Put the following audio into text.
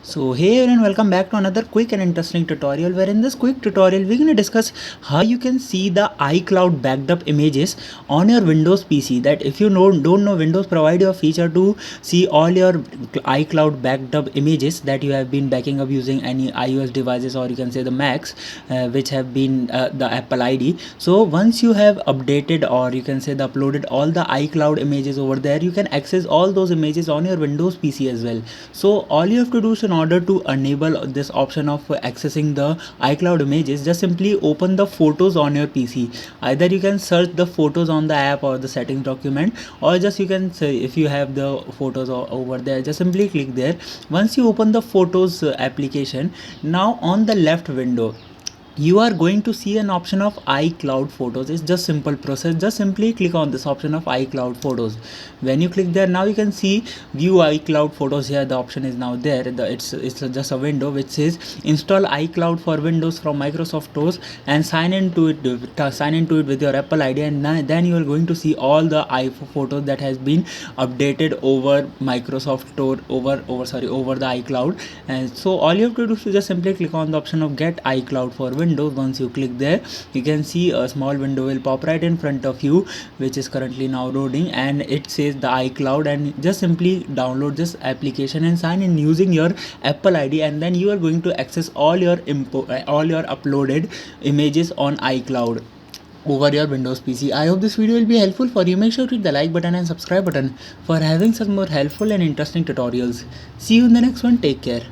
So hey everyone, welcome back to another quick and interesting tutorial, where in this quick tutorial we're going to discuss how you can see the iCloud backed up images on your Windows PC. That if you don't know, Windows provide you a feature to see all your iCloud backed up images that you have been backing up using any iOS devices, or you can say the Macs, which have been the Apple ID. So once you have updated, or you can say the uploaded all the iCloud images over there, you can access all those images on your Windows PC as well. So all you have to do is, in order to enable this option of accessing the iCloud images, just simply open the photos on your PC. Either you can search the photos on the app or the settings document, or just you can say, if you have the photos over there, just simply click there. Once you open the photos application, now on the left window you are going to see an option of iCloud photos. It's just simple process. Just simply click on this option of iCloud photos. When you click there, now you can see view iCloud photos. Here the option is now there. It's just a window which says install iCloud for Windows from Microsoft Stores and sign into it with your Apple ID, and then you are going to see all the photos that has been updated over Microsoft Store over the iCloud. And so all you have to do is just simply click on the option of get iCloud for Windows. Once you click there, you can see a small window will pop right in front of you, which is currently now loading, and it says the iCloud. And just simply download this application and sign in using your Apple ID, and then you are going to access all your uploaded images on iCloud over your Windows PC. I hope this video will be helpful for you. Make sure to hit the like button and subscribe button for having some more helpful and interesting tutorials. See you in the next one. Take care.